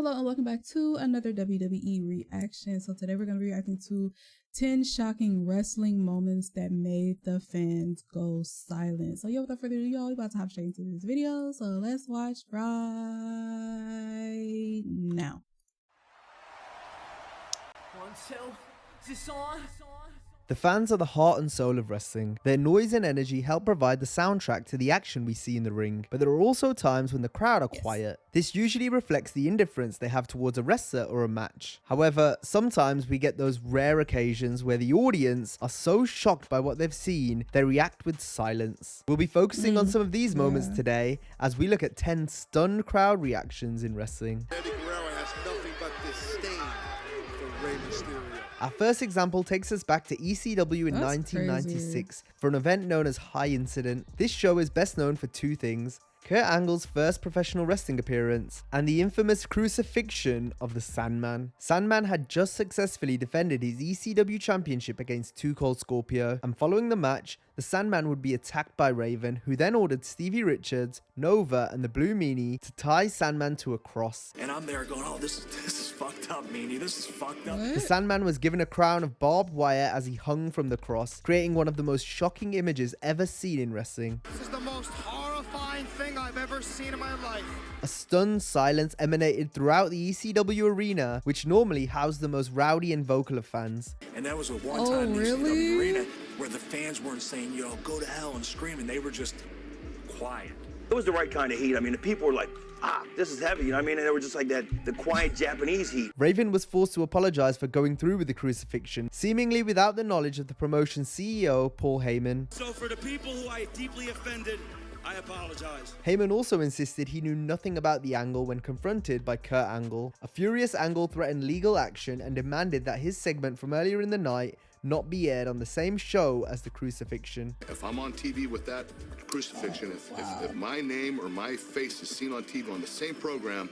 Hello and welcome back to another WWE reaction. So today we're going to be reacting to 10 shocking wrestling moments that made the fans go silent. So without further ado, y'all, we about to hop straight into this video. So let's watch right now. 1, 2, is this on? The fans are the heart and soul of wrestling. Their noise and energy help provide the soundtrack to the action we see in the ring. But there are also times when the crowd are quiet. This usually reflects the indifference they have towards a wrestler or a match. However, sometimes we get those rare occasions where the audience are so shocked by what they've seen, they react with silence. We'll be focusing on some of these moments today as we look at 10 stunned crowd reactions in wrestling. Our first example takes us back to ECW in 1996 for an event known as High Incident. This show is best known for two things: Kurt Angle's first professional wrestling appearance and the infamous crucifixion of the Sandman. Sandman had just successfully defended his ECW championship against Too Cold Scorpio, and following the match, the Sandman would be attacked by Raven, who then ordered Stevie Richards, Nova, and the Blue Meanie to tie Sandman to a cross. And I'm there going, oh, this is fucked up, Meanie. This is fucked up. The Sandman was given a crown of barbed wire as he hung from the cross, creating one of the most shocking images ever seen in wrestling. This is the most horrifying thing I've ever seen in my life. A stunned silence emanated throughout the ECW arena, which normally housed the most rowdy and vocal of fans. And that was a one-time in the ECW arena where the fans weren't saying, yo, go to hell and screaming. They were just quiet. It was the right kind of heat. I mean, the people were like, this is heavy, you know what I mean? And they were just like that, the quiet Japanese heat. Raven was forced to apologize for going through with the crucifixion, seemingly without the knowledge of the promotion's CEO, Paul Heyman. So for the people who I deeply offended, I apologize. Heyman also insisted he knew nothing about the Angle when confronted by Kurt Angle. A furious Angle threatened legal action and demanded that his segment from earlier in the night not be aired on the same show as the crucifixion. If I'm on TV with that crucifixion, if my name or my face is seen on TV on the same program,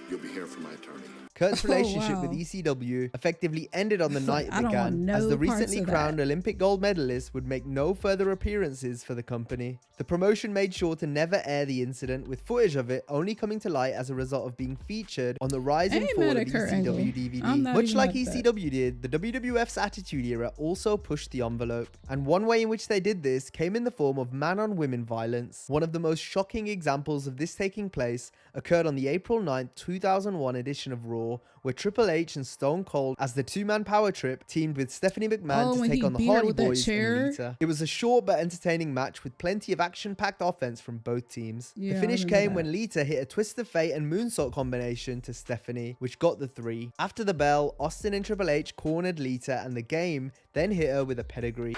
you'll be hearing from my attorney. Kurt's relationship with ECW effectively ended on the night it began, as the recently crowned Olympic gold medalist would make no further appearances for the company. The promotion made sure to never air the incident, with footage of it only coming to light as a result of being featured on the Rise and Fall of ECW DVD. Much like ECW did, the WWF's Attitude Era also pushed the envelope, and one way in which they did this came in the form of man-on-women violence. One of the most shocking examples of this taking place occurred on the April 9, 2001 edition of Raw, where Triple H and Stone Cold, as the two-man power trip, teamed with Stephanie McMahon to take on the Hardy Boys and Lita. It was a short but entertaining match with plenty of action-packed offense from both teams. The finish came when Lita hit a Twist of Fate and moonsault combination to Stephanie, which got the 3. After the bell, Austin and Triple H cornered Lita, and the game then hit her with a pedigree.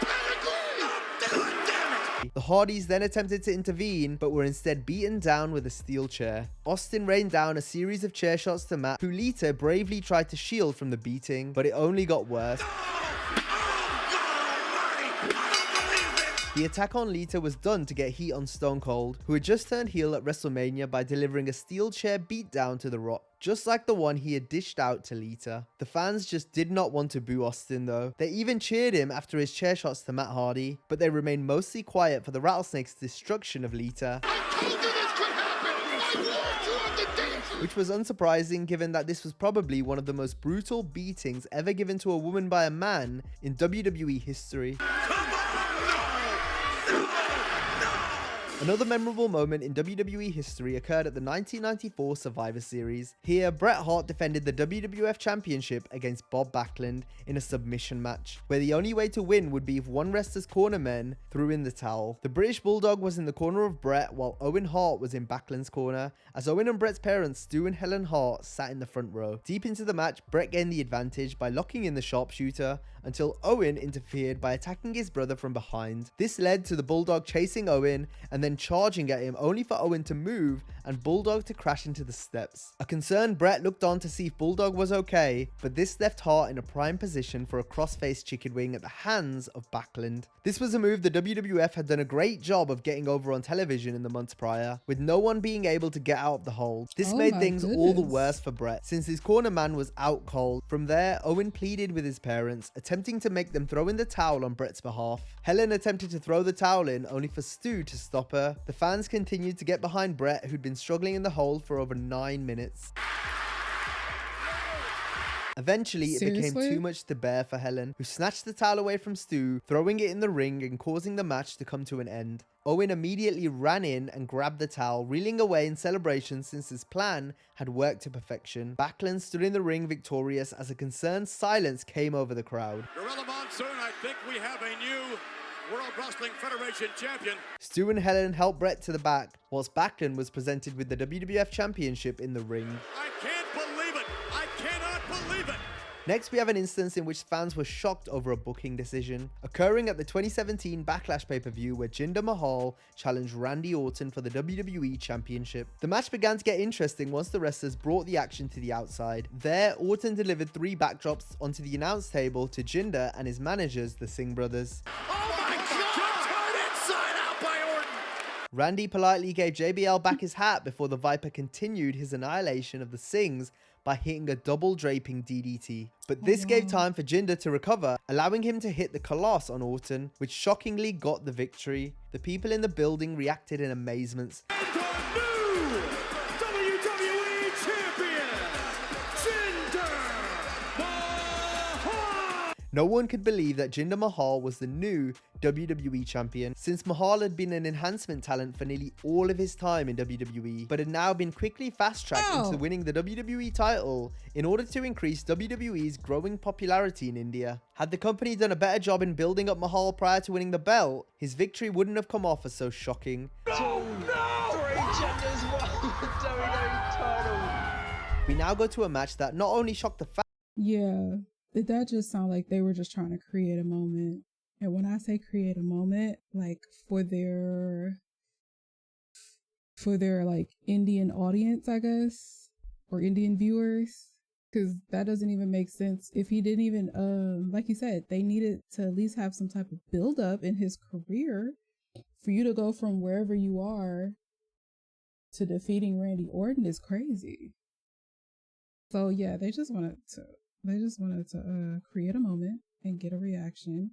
The Hardys then attempted to intervene, but were instead beaten down with a steel chair. Austin rained down a series of chair shots to Matt, who Lita bravely tried to shield from the beating, but it only got worse. The attack on Lita was done to get heat on Stone Cold, who had just turned heel at WrestleMania by delivering a steel chair beatdown to The Rock, just like the one he had dished out to Lita. The fans just did not want to boo Austin though. They even cheered him after his chair shots to Matt Hardy, but they remained mostly quiet for the Rattlesnake's destruction of Lita. Which was unsurprising given that this was probably one of the most brutal beatings ever given to a woman by a man in WWE history. Another memorable moment in WWE history occurred at the 1994 Survivor Series. Here, Bret Hart defended the WWF Championship against Bob Backlund in a submission match, where the only way to win would be if one wrestler's cornermen threw in the towel. The British Bulldog was in the corner of Bret, while Owen Hart was in Backlund's corner, as Owen and Bret's parents, Stu and Helen Hart, sat in the front row. Deep into the match, Bret gained the advantage by locking in the sharpshooter, until Owen interfered by attacking his brother from behind. This led to the Bulldog chasing Owen and then charging at him, only for Owen to move and Bulldog to crash into the steps. A concerned Bret looked on to see if Bulldog was okay, but this left Hart in a prime position for a cross-faced chicken wing at the hands of Backlund. This was a move the WWF had done a great job of getting over on television in the months prior, with no one being able to get out of the hold. This made things all the worse for Bret, since his corner man was out cold. From there, Owen pleaded with his parents, attempting to make them throw in the towel on Bret's behalf. Helen attempted to throw the towel in, only for Stu to stop her. The fans continued to get behind Bret, who'd been struggling in the hold for over 9 minutes. Eventually, it became Seriously? too much to bear for Helen, who snatched the towel away from Stu, throwing it in the ring and causing the match to come to an end. Owen immediately ran in and grabbed the towel, reeling away in celebration since his plan had worked to perfection. Backlund stood in the ring victorious as a concerned silence came over the crowd. Gorilla Monsoon, I think we have a new World Wrestling Federation champion. Stu and Helen helped Brett to the back, whilst Backlund was presented with the WWF Championship in the ring. I can't believe it. I cannot believe it. Next, we have an instance in which fans were shocked over a booking decision, occurring at the 2017 Backlash pay-per-view where Jinder Mahal challenged Randy Orton for the WWE Championship. The match began to get interesting once the wrestlers brought the action to the outside. There, Orton delivered 3 backdrops onto the announce table to Jinder and his managers, the Singh brothers. Oh my God! Turn inside out by Orton. Randy politely gave JBL back his hat before the Viper continued his annihilation of the Singhs by hitting a double draping DDT. But this gave time for Jinder to recover, allowing him to hit the Coloss on Orton, which shockingly got the victory. The people in the building reacted in amazement. And our new WWE champion, Jinder Mahal. No one could believe that Jinder Mahal was the new WWE champion, since Mahal had been an enhancement talent for nearly all of his time in WWE, but had now been quickly fast-tracked into winning the WWE title in order to increase WWE's growing popularity in India. Had the company done a better job in building up Mahal prior to winning the belt, his victory wouldn't have come off as so shocking. We now go to a match that not only shocked the fans. Yeah. Did that just sound like they were just trying to create a moment? And when I say create a moment, like for their like Indian audience, I guess, or Indian viewers, because that doesn't even make sense. If he didn't even, like you said, they needed to at least have some type of build up in his career for you to go from wherever you are to defeating Randy Orton is crazy. So yeah, they just wanted to create a moment and get a reaction.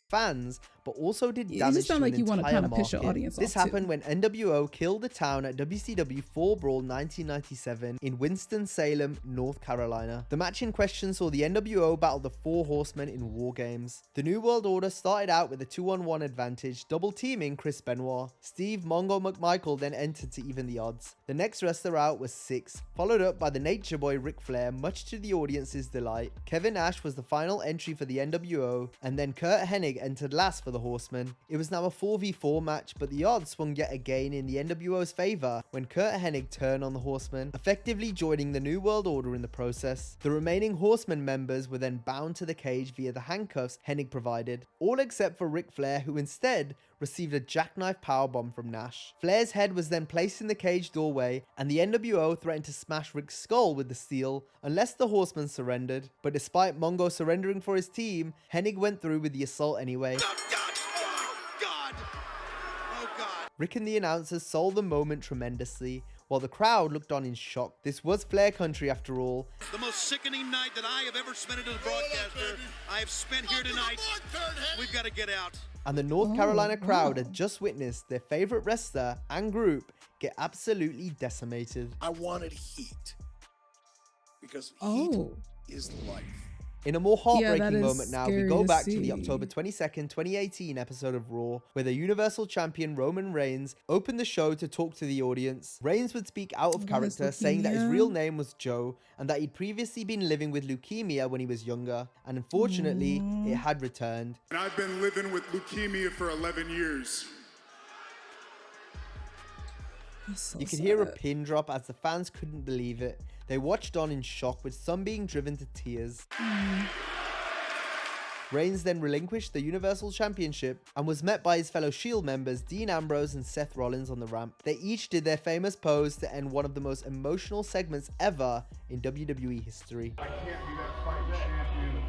Fans, but also did It damage just sounds to like an you want to entire kind of piss your market. audience This off, happened too. when NWO killed the town at WCW Fall Brawl 1997 in Winston-Salem, North Carolina. The match in question saw the NWO battle the Four Horsemen in War Games. The New World Order started out with a 2-on-1 advantage, double teaming Chris Benoit. Steve Mongo McMichael then entered to even the odds. The next wrestler out was Six, followed up by the Nature Boy Ric Flair, much to the audience's delight. Kevin Nash was the final entry for the NWO, and then Kurt Hennig entered last for the Horsemen. It was now a 4v4 match, but the odds swung yet again in the NWO's favor when Kurt Hennig turned on the Horsemen, effectively joining the New World Order in the process. The remaining Horsemen members were then bound to the cage via the handcuffs Hennig provided, all except for Ric Flair, who instead received a jackknife powerbomb from Nash. Flair's head was then placed in the cage doorway, and the NWO threatened to smash Ric's skull with the steel unless the Horsemen surrendered. But despite Mongo surrendering for his team, Hennig went through with the assault anyway. Oh God! Oh God! Rick and the announcers sold the moment tremendously, while the crowd looked on in shock. This was Flair country after all. The most sickening night that I have ever spent as a broadcaster, I have spent here tonight. We've got to get out. And the North Carolina crowd had just witnessed their favorite wrestler and group get absolutely decimated. I wanted heat because heat is life. In a more heartbreaking is moment now, we scary go to back to see. the October 22nd, 2018 episode of Raw, where the Universal Champion Roman Reigns opened the show to talk to the audience. Reigns would speak out of character, saying that his real name was Joe, and that he'd previously been living with leukemia when he was younger, and unfortunately, it had returned. And I've been living with leukemia for 11 years. So You could hear a pin drop as the fans couldn't believe it. They watched on in shock, with some being driven to tears. Reigns then relinquished the Universal Championship and was met by his fellow Shield members Dean Ambrose and Seth Rollins on the ramp. They each did their famous pose to end one of the most emotional segments ever in WWE history. I can't be that fighting champion,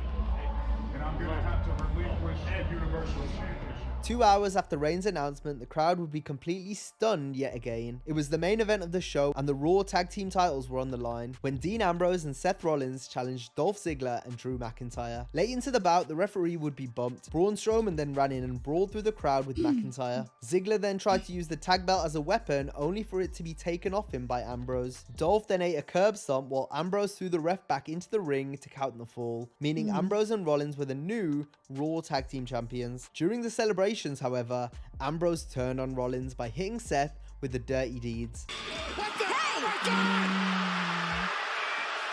and I'm going to have to relinquish the Universal Championship. 2 hours after Reigns' announcement, the crowd would be completely stunned yet again. It was the main event of the show and the Raw Tag Team titles were on the line when Dean Ambrose and Seth Rollins challenged Dolph Ziggler and Drew McIntyre. Late into the bout, the referee would be bumped. Braun Strowman then ran in and brawled through the crowd with McIntyre. Ziggler then tried to use the tag belt as a weapon, only for it to be taken off him by Ambrose. Dolph then ate a curb stomp while Ambrose threw the ref back into the ring to count the fall, meaning Ambrose and Rollins were the new Raw Tag Team champions. During the celebrations, however, Ambrose turned on Rollins by hitting Seth with the dirty deeds. What the hell? Oh my God!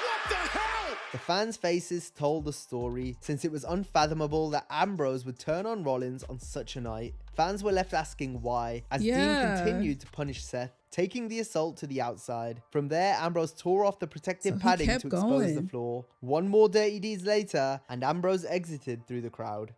What the hell? The fans' faces told the story, since it was unfathomable that Ambrose would turn on Rollins on such a night. Fans were left asking why, as Dean continued to punish Seth, taking the assault to the outside. From there, Ambrose tore off the protective padding to expose the floor. One more dirty deeds later, and Ambrose exited through the crowd.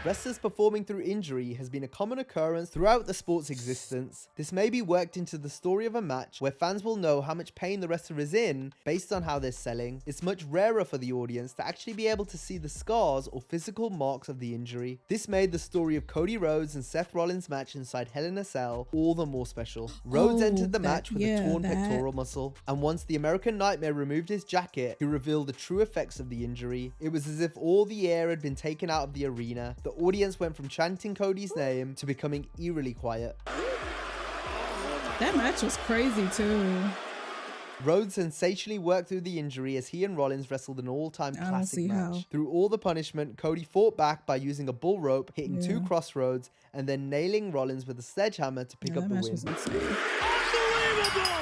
Wrestlers performing through injury has been a common occurrence throughout the sport's existence. This may be worked into the story of a match where fans will know how much pain the wrestler is in based on how they're selling. It's much rarer for the audience to actually be able to see the scars or physical marks of the injury. This made the story of Cody Rhodes and Seth Rollins' match inside Hell in a Cell all the more special. Rhodes entered the match with a torn pectoral muscle, and once the American Nightmare removed his jacket, he revealed the true effects of the injury. It was as if all the air had been taken out of the arena. The audience went from chanting Cody's name to becoming eerily quiet. That match was crazy too. Rhodes sensationally worked through the injury as he and Rollins wrestled an all-time classic match. Through all the punishment, Cody fought back by using a bull rope, hitting 2 crossroads, and then nailing Rollins with a sledgehammer to pick up the win.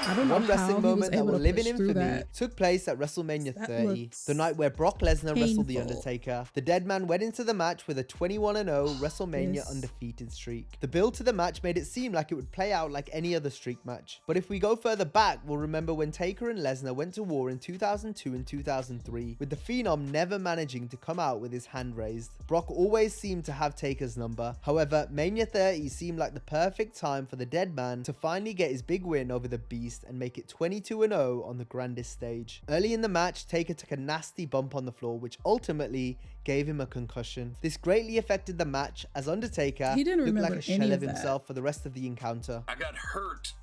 I don't know One wrestling moment that will live in infamy took place at WrestleMania 30, the night where Brock Lesnar wrestled The Undertaker. The dead man went into the match with a 21-0 WrestleMania undefeated streak. The build to the match made it seem like it would play out like any other streak match. But if we go further back, we'll remember when Taker and Lesnar went to war in 2002 and 2003, with the Phenom never managing to come out with his hand raised. Brock always seemed to have Taker's number. However, Mania 30 seemed like the perfect time for the dead man to finally get his big win over the Beast and make it 22-0 on the grandest stage. Early in the match, Taker took a nasty bump on the floor, which ultimately gave him a concussion. This greatly affected the match as Undertaker looked like a shell of himself for the rest of the encounter. I got hurt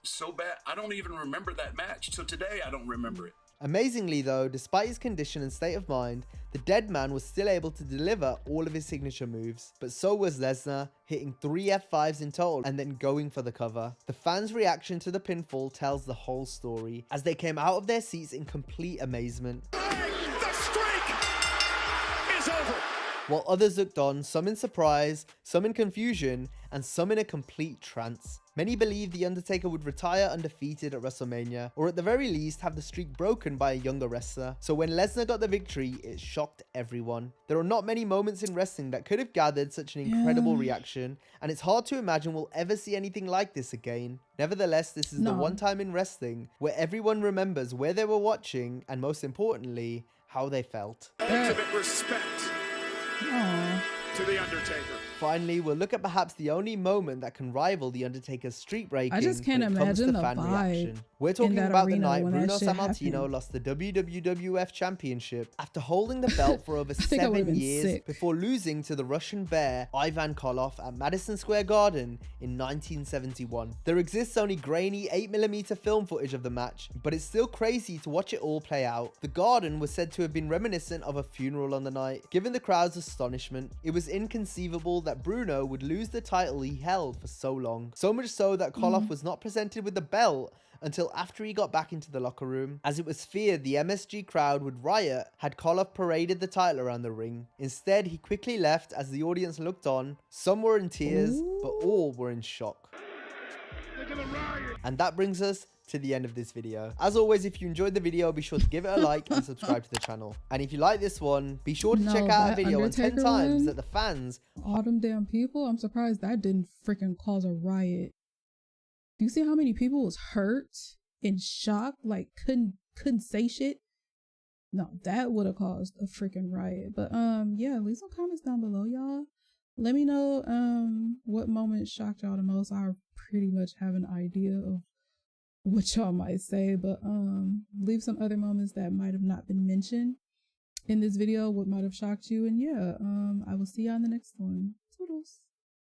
so bad, I don't even remember that match. Till today, I don't remember it. Amazingly though, despite his condition and state of mind, the dead man was still able to deliver all of his signature moves. But so was Lesnar, hitting 3 F5s in total and then going for the cover. The fans' reaction to the pinfall tells the whole story, as they came out of their seats in complete amazement. The streak is over. While others looked on, some in surprise, some in confusion, and some in a complete trance. Many believed The Undertaker would retire undefeated at WrestleMania, or at the very least have the streak broken by a younger wrestler. So when Lesnar got the victory, it shocked everyone. There are not many moments in wrestling that could have gathered such an incredible reaction, and it's hard to imagine we'll ever see anything like this again. Nevertheless, this is the one time in wrestling where everyone remembers where they were watching, and most importantly, how they felt. Ultimate respect to The Undertaker. Finally, we'll look at perhaps the only moment that can rival The Undertaker's streak breaking. I just can't imagine the vibe. We're talking about the night Bruno Sammartino lost the WWF Championship after holding the belt for over 7 years before losing to the Russian Bear Ivan Koloff at Madison Square Garden in 1971. There exists only grainy 8mm film footage of the match, but it's still crazy to watch it all play out. The Garden was said to have been reminiscent of a funeral on the night. Given the crowd's astonishment, it was inconceivable that Bruno would lose the title he held for so long. So much so that Koloff was not presented with the belt until after he got back into the locker room, as it was feared the MSG crowd would riot had Koloff paraded the title around the ring. Instead, he quickly left as the audience looked on. Some were in tears, but all were in shock. And that brings us to the end of this video. As always, if you enjoyed the video, be sure to give it a like and subscribe to the channel. And if you like this one, be sure to check out our video on 10 times that the fans... All them damn people, I'm surprised that didn't freaking cause a riot. Do you see how many people was hurt, in shock, like couldn't say shit? No, that would have caused a freaking riot. But yeah, leave some comments down below, y'all. Let me know what moment shocked y'all the most. I pretty much have an idea of what y'all might say, but leave some other moments that might have not been mentioned. in this video, what might have shocked you. And yeah, I will see you on the next one. Toodles.